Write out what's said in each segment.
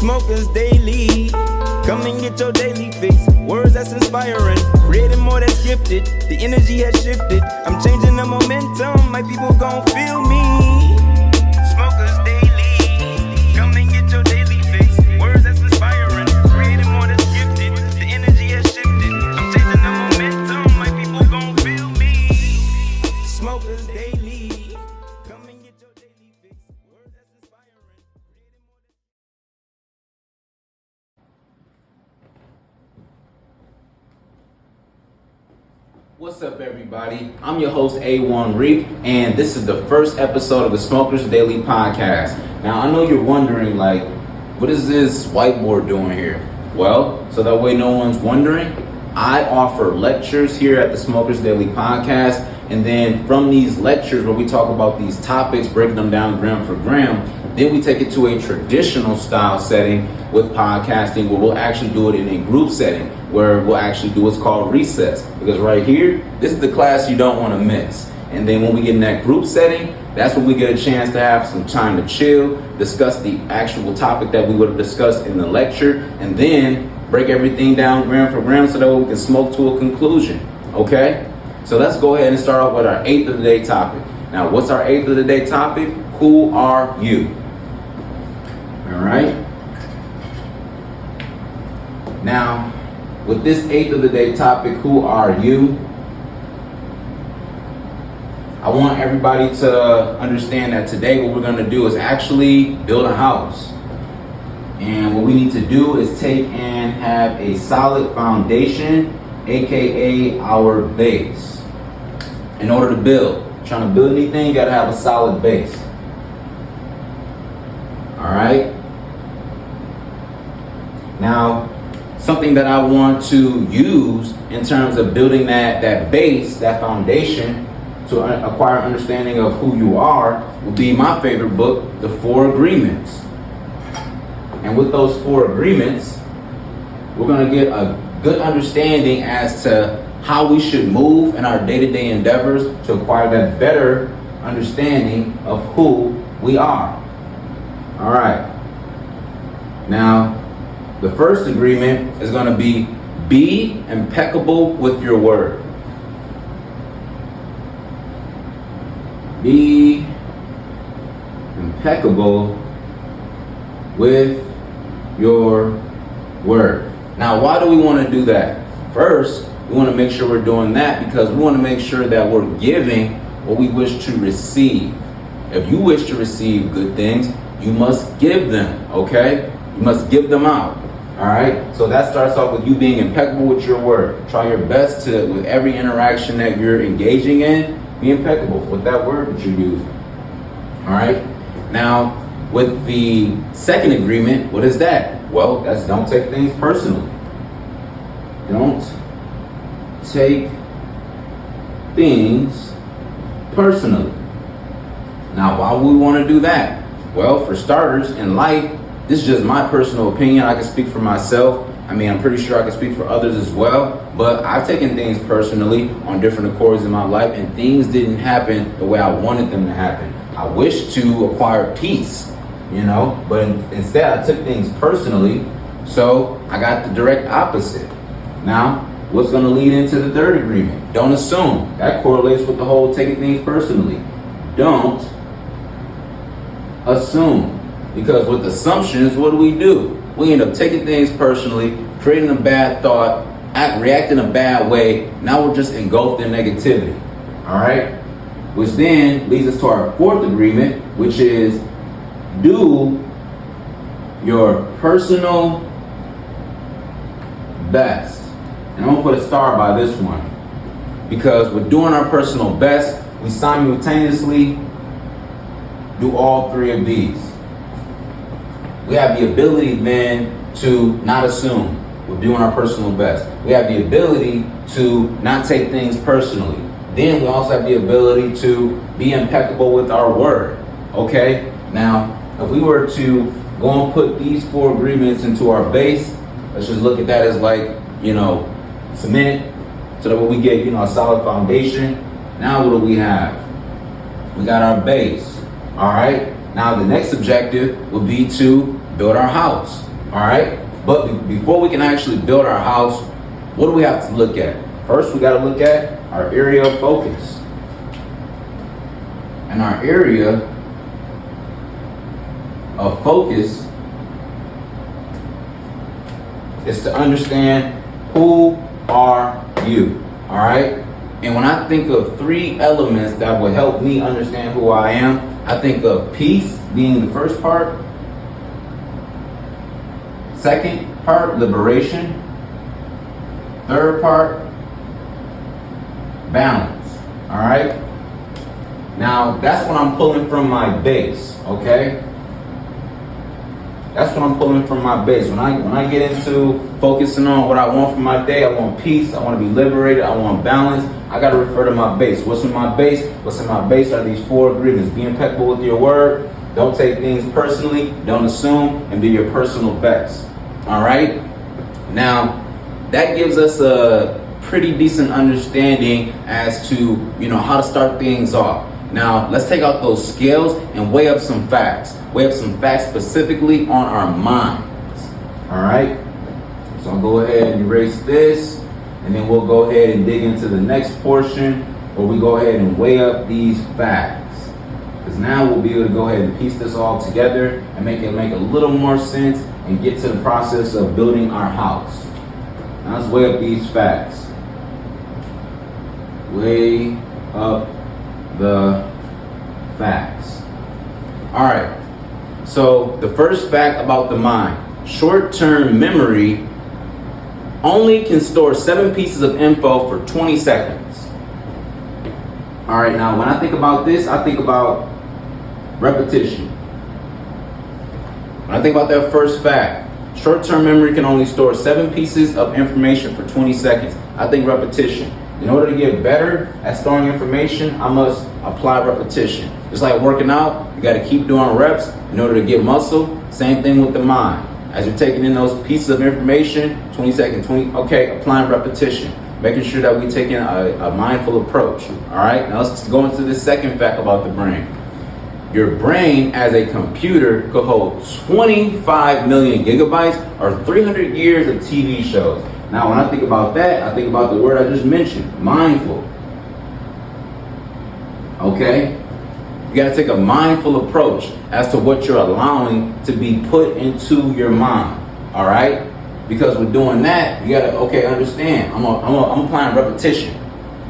Smokers Daily. Come and get your daily fix. Words that's inspiring, creating more that's gifted. The energy has shifted. I'm changing the momentum. My people gon' feel me. Smokers Daily. Come and get your daily fix. Words that's inspiring, creating more that's gifted. The energy has shifted. I'm changing the momentum. My people gon' feel me. Smokers Daily. Come and get your daily fix. Words that's inspiring, creating more that's What's up, everybody? I'm your host, A1 Reek, and this is the first episode of the Smokers Daily Podcast. Now, I know you're wondering, what is this whiteboard doing here? Well, so that way no one's wondering, I offer lectures here at the Smokers Daily Podcast, and then from these lectures where we talk about these topics, breaking them down gram for gram, then we take it to a traditional style setting with podcasting where we'll actually do it in a group setting where we'll actually do what's called recess. Because right here, this is the class you don't want to miss. And then when we get in that group setting, that's when we get a chance to have some time to chill, discuss the actual topic that we would have discussed in the lecture, and then break everything down gram for gram so that we can smoke to a conclusion. Okay? So let's go ahead and start off with our 8th of the day topic. Now, what's our 8th of the day topic? Who are you? All right. Now, with this 8th of the day topic, who are you? I want everybody to understand that today what we're going to do is actually build a house. And what we need to do is take and have a solid foundation, aka our base. In order to build, trying to build anything, you got to have a solid base. All right. Now, something that I want to use in terms of building that base, that foundation, to acquire understanding of who you are, would be my favorite book, The 4 Agreements. And with those 4 agreements, we're going to get a good understanding as to how we should move in our day-to-day endeavors to acquire that better understanding of who we are. All right. Now, the first agreement is going to be impeccable with your word. Be impeccable with your word. Now, why do we want to do that? First, we want to make sure we're doing that because we want to make sure that we're giving what we wish to receive. If you wish to receive good things, you must give them, okay? You must give them out. All right, so that starts off with you being impeccable with your word. Try your best to, with every interaction that you're engaging in, be impeccable with that word that you're using. All right, now with the second agreement, what is that? Well, that's don't take things personally. Don't take things personally. Now, why would we want to do that? Well, for starters, in life, this is just my personal opinion. I can speak for myself. I mean, I'm pretty sure I can speak for others as well. But I've taken things personally on different accords in my life, and things didn't happen the way I wanted them to happen. I wish to acquire peace, but instead I took things personally. So I got the direct opposite. Now, what's going to lead into the third agreement? Don't assume. That correlates with the whole taking things personally. Don't assume. Because with assumptions, what do? We end up taking things personally, creating a bad thought, reacting a bad way. Now we're just engulfed in negativity. All right? Which then leads us to our fourth agreement, which is do your personal best. And I'm going to put a star by this one. Because with doing our personal best, we simultaneously do all 3 of these. We have the ability then to not assume. We're doing our personal best. We have the ability to not take things personally. Then we also have the ability to be impeccable with our word. Okay? Now, if we were to go and put these 4 agreements into our base, let's just look at that as cement, so that when we get, a solid foundation. Now what do we have? We got our base. All right? Now the next objective would be to build our house. All right. But before we can actually build our house, what do we have to look at? First, we got to look at our area of focus. And our area of focus is to understand who are you. All right. And when I think of 3 elements that will help me understand who I am, I think of peace being the first part. Second part, liberation. Third part, balance. All right. Now that's what I'm pulling from my base. Okay. That's what I'm pulling from my base. When I get into focusing on what I want from my day, I want peace, I want to be liberated, I want balance, I got to refer to my base. What's in my base? What's in my base are these 4 agreements. Be impeccable with your word, don't take things personally, don't assume, and be your personal best. All right? Now, that gives us a pretty decent understanding as to, how to start things off. Now, let's take out those scales and weigh up some facts. Weigh up some facts specifically on our minds. All right? So I'll go ahead and erase this, and then we'll go ahead and dig into the next portion where we go ahead and weigh up these facts. Because now we'll be able to go ahead and piece this all together and make it make a little more sense and get to the process of building our house. Now let's weigh up these facts. Weigh up the facts. All right. So the first fact about the mind: short-term memory only can store 7 pieces of info for 20 seconds. All right. Now, when I think about this, I think about repetition. When I think about that first fact, short-term memory can only store 7 pieces of information for 20 seconds. I think repetition. In order to get better at storing information, I must apply repetition. Just like working out, you got to keep doing reps in order to get muscle. Same thing with the mind. As you're taking in those pieces of information, 20 seconds, applying repetition. Making sure that we take in a mindful approach. All right, now let's go into the second fact about the brain. Your brain as a computer could hold 25 million gigabytes or 300 years of TV shows. Now, when I think about that, I think about the word I just mentioned, mindful. Okay? You got to take a mindful approach as to what you're allowing to be put into your mind. All right? Because with doing that, you got to, understand. I'm applying repetition.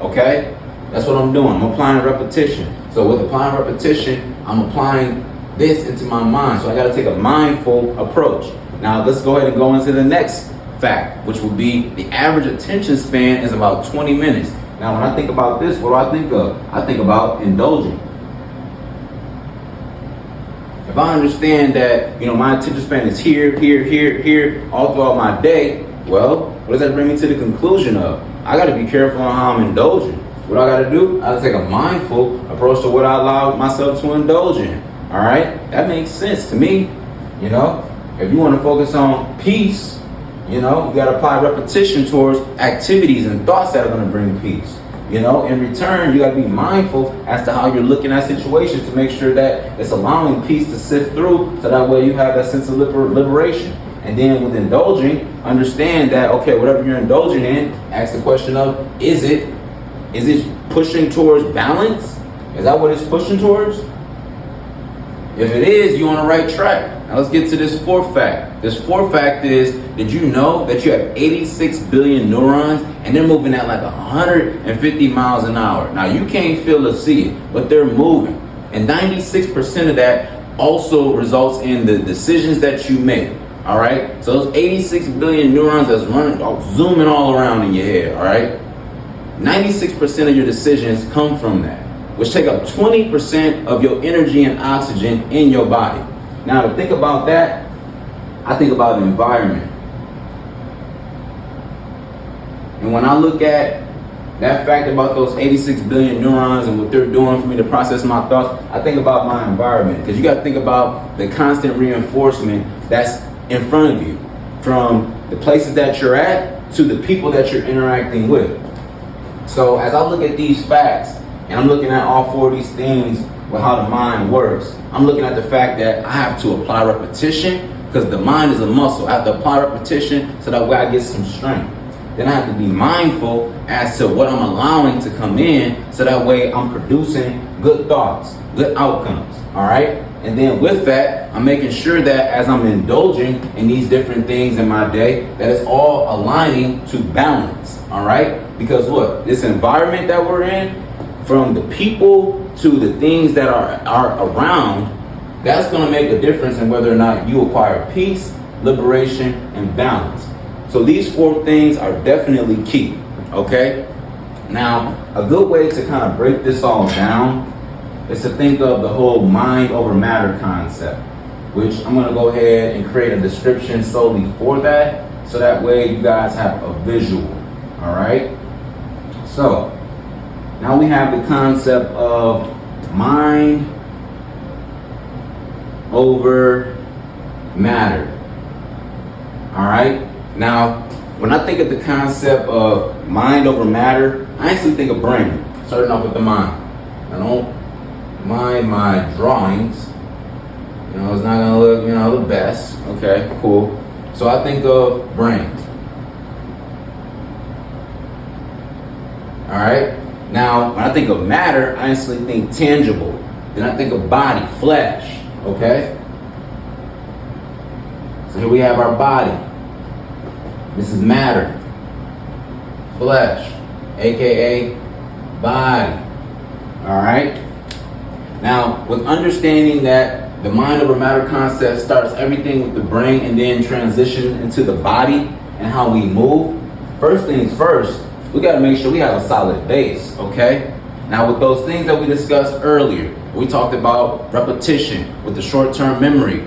Okay? That's what I'm doing. I'm applying repetition. So with applying repetition, I'm applying this into my mind. So I got to take a mindful approach. Now, let's go ahead and go into the next fact, which would be the average attention span is about 20 minutes. Now, when I think about this, what do I think of? I think about indulging. If I understand that, my attention span is here, all throughout my day, well, what does that bring me to the conclusion of? I got to be careful on how I'm indulging. What I got to do? I got to take a mindful approach to what I allow myself to indulge in. All right? That makes sense to me. If you want to focus on peace, you got to apply repetition towards activities and thoughts that are going to bring peace. In return, you got to be mindful as to how you're looking at situations to make sure that it's allowing peace to sift through, so that way you have that sense of liberation. And then with indulging, understand that, whatever you're indulging in, ask the question of, is it pushing towards balance? Is that what it's pushing towards? If it is, you're on the right track. Now let's get to this fourth fact. This fourth fact is, did you know that you have 86 billion neurons and they're moving at like 150 miles an hour? Now you can't feel or see it, but they're moving. And 96% of that also results in the decisions that you make. All right? So those 86 billion neurons that's running, zooming all around in your head, all right? 96% of your decisions come from that, which take up 20% of your energy and oxygen in your body. Now, to think about that, I think about the environment. And when I look at that fact about those 86 billion neurons and what they're doing for me to process my thoughts, I think about my environment. Because you got to think about the constant reinforcement that's in front of you, from the places that you're at to the people that you're interacting with. So as I look at these facts, and I'm looking at all 4 of these things with how the mind works, I'm looking at the fact that I have to apply repetition because the mind is a muscle. I have to apply repetition so that way I get some strength. Then I have to be mindful as to what I'm allowing to come in so that way I'm producing good thoughts, good outcomes, all right? And then with that, I'm making sure that as I'm indulging in these different things in my day, that it's all aligning to balance, all right? Because what? This environment that we're in, from the people to the things that are around, that's gonna make a difference in whether or not you acquire peace, liberation, and balance. So these 4 things are definitely key, okay? Now, a good way to kind of break this all down is to think of the whole mind over matter concept, which I'm gonna go ahead and create a description solely for that, so that way you guys have a visual, all right? So, now we have the concept of mind over matter, all right? Now, when I think of the concept of mind over matter, I actually think of brain, starting off with the mind. I don't mind my drawings. You know, it's not gonna look, the best. Okay, cool. So I think of brain. All right. Now, when I think of matter, I instantly think tangible. Then I think of body, flesh. Okay. So here we have our body. This is matter, flesh, aka body. All right. Now, with understanding that the mind over matter concept starts everything with the brain and then transition into the body and how we move, first things first, we got to make sure we have a solid base, okay? Now, with those things that we discussed earlier, we talked about repetition with the short-term memory,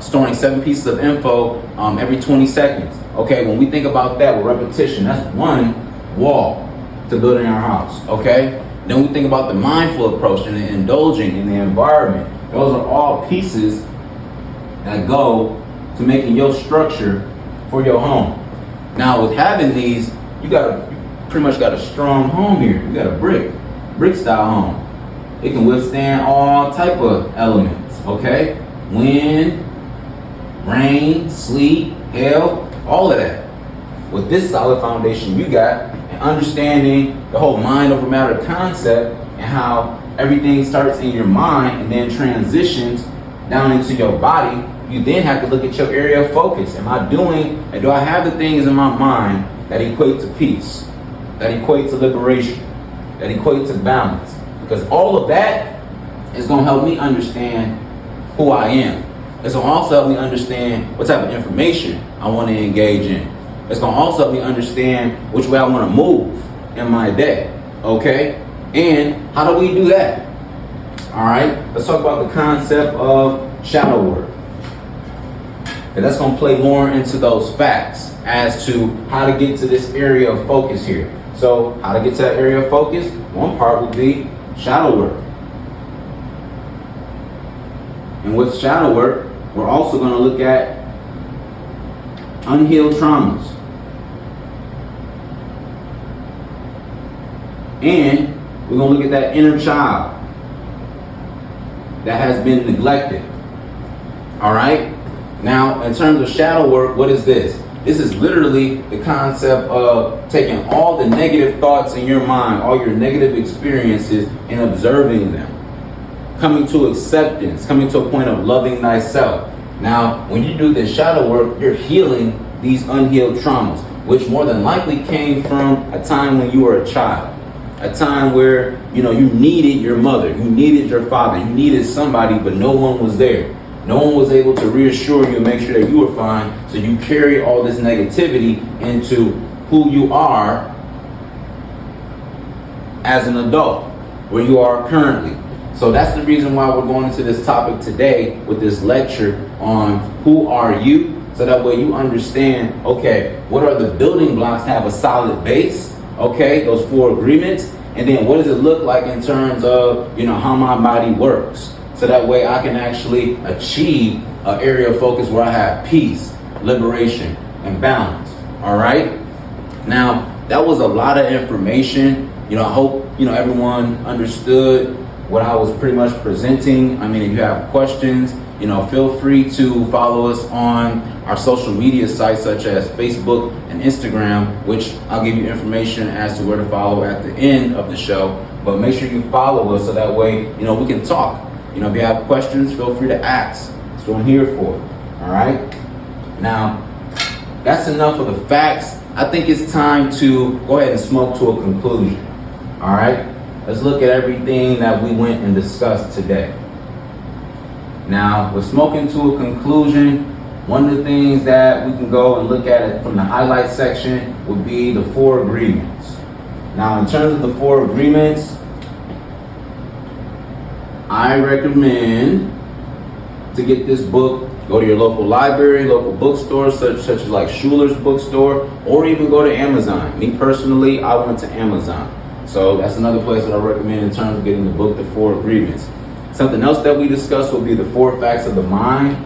storing 7 pieces of info every 20 seconds. Okay, when we think about that with repetition, that's one wall to building our house, okay? Then we think about the mindful approach and the indulging in the environment. Those are all pieces that go to making your structure for your home. Now, with having these, you pretty much got a strong home here. You got a brick style home. It can withstand all type of elements, okay? Wind, rain, sleet, hail, all of that. With this solid foundation you got, and understanding the whole mind over matter concept and how everything starts in your mind and then transitions down into your body, you then have to look at your area of focus. Am I doing, and do I have the things in my mind that equate to peace, that equate to liberation, that equate to balance? Because all of that is going to help me understand who I am. It's going to also help me understand what type of information I want to engage in. It's going to also help me understand which way I want to move in my day, okay? And how do we do that? All right, let's talk about the concept of shadow work. And that's going to play more into those facts as to how to get to this area of focus here. So how to get to that area of focus? One part would be shadow work. And with shadow work, we're also going to look at unhealed traumas. And we're going to look at that inner child that has been neglected. All right? Now, in terms of shadow work, what is this? This is literally the concept of taking all the negative thoughts in your mind, all your negative experiences, and observing them. Coming to acceptance, coming to a point of loving thyself. Now, when you do this shadow work, you're healing these unhealed traumas, which more than likely came from a time when you were a child. A time where, you needed your mother, you needed your father, you needed somebody, but no one was there. No one was able to reassure you and make sure that you were fine. So you carry all this negativity into who you are as an adult, where you are currently. So that's the reason why we're going into this topic today with this lecture on who are you, so that way you understand, okay, what are the building blocks to have a solid base, okay, those 4 agreements, and then what does it look like in terms of, how my body works. So that way I can actually achieve an area of focus where I have peace, liberation, and balance. All right. Now, that was a lot of information. I hope, everyone understood what I was pretty much presenting. I mean, if you have questions, feel free to follow us on our social media sites such as Facebook and Instagram, which I'll give you information as to where to follow at the end of the show. But make sure you follow us so that way, we can talk. If you have questions, feel free to ask. That's what I'm here for. All right? Now, that's enough of the facts. I think it's time to go ahead and smoke to a conclusion. All right? Let's look at everything that we went and discussed today. Now, with smoking to a conclusion, one of the things that we can go and look at it from the highlight section would be the 4 agreements. Now, in terms of the 4 agreements, I recommend to get this book, go to your local library, local bookstore, such as like Schuler's bookstore, or even go to Amazon. Me personally, I went to Amazon. So that's another place that I recommend in terms of getting the book, The 4 Agreements. Something else that we discussed will be the 4 facts of the mind.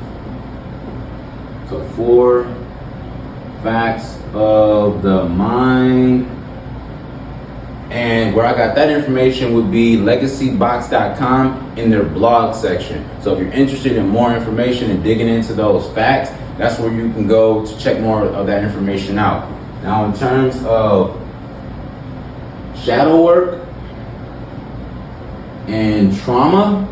So 4 facts of the mind. And where I got that information would be legacybox.com in their blog section. So if you're interested in more information and digging into those facts, that's where you can go to check more of that information out. Now, in terms of shadow work and trauma,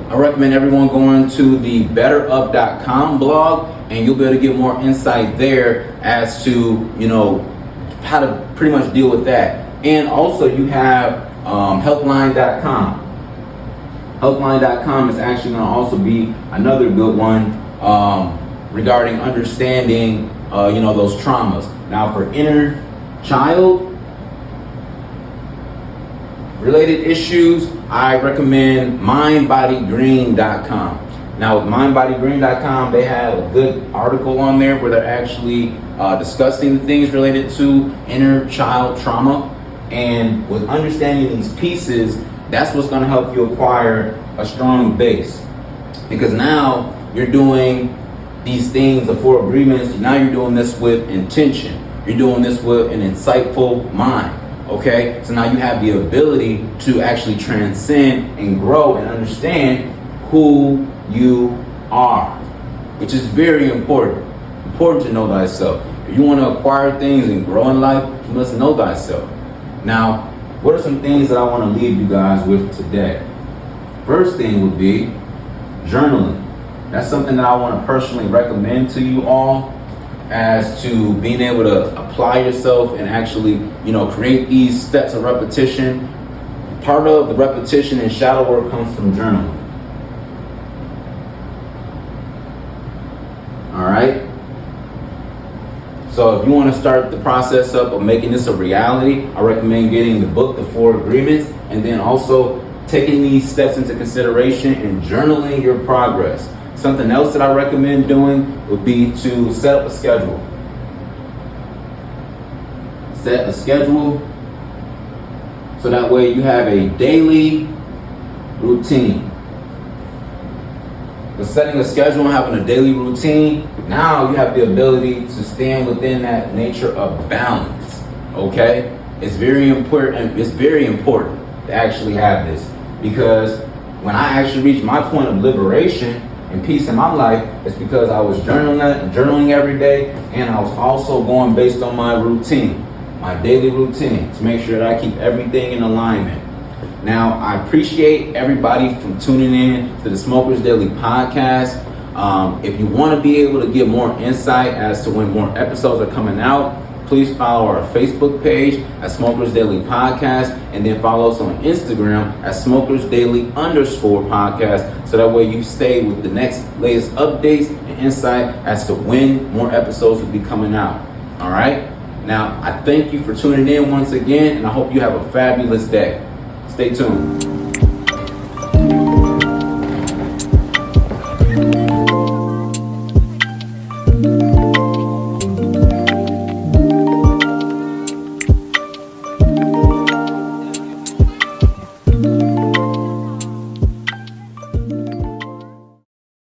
I recommend everyone going to the betterup.com blog, and you'll be able to get more insight there as to, how to pretty much deal with that. And also you have healthline.com. Healthline.com is actually going to also be another good one regarding understanding, those traumas. Now, for inner child related issues, I recommend mindbodygreen.com. Now, with mindbodygreen.com, they have a good article on there where they're actually discussing things related to inner child trauma. And with understanding these pieces, that's what's going to help you acquire a strong base. Because now you're doing these things, the 4 agreements, now you're doing this with intention. You're doing this with an insightful mind. Okay, so now you have the ability to actually transcend and grow and understand who you are, which is very important. Important to know thyself. If you want to acquire things and grow in life, you must know thyself. Now, what are some things that I want to leave you guys with today? First thing would be journaling. That's something that I want to personally recommend to you all as to being able to apply yourself and actually, create these steps of repetition. Part of the repetition and shadow work comes from journaling. All right. So if you want to start the process up of making this a reality, I recommend getting the book, The 4 Agreements, and then also taking these steps into consideration and journaling your progress. Something else that I recommend doing would be to set up a schedule. Set a schedule so that way you have a daily routine. But setting a schedule and having a daily routine, now you have the ability to stand within that nature of balance. Okay? It's very important. It's very important to actually have this, because when I actually reached my point of liberation and peace in my life, it's because I was journaling every day, and I was also going based on my routine, my daily routine, to make sure that I keep everything in alignment. Now, I appreciate everybody from tuning in to the Smokers Daily Podcast. If you want to be able to get more insight as to when more episodes are coming out, please follow our Facebook page at Smokers Daily Podcast, and then follow us on Instagram at Smokersdaily_podcast, so that way you stay with the latest updates and insight as to when more episodes will be coming out. All right? Now, I thank you for tuning in once again, and I hope you have a fabulous day. Stay tuned.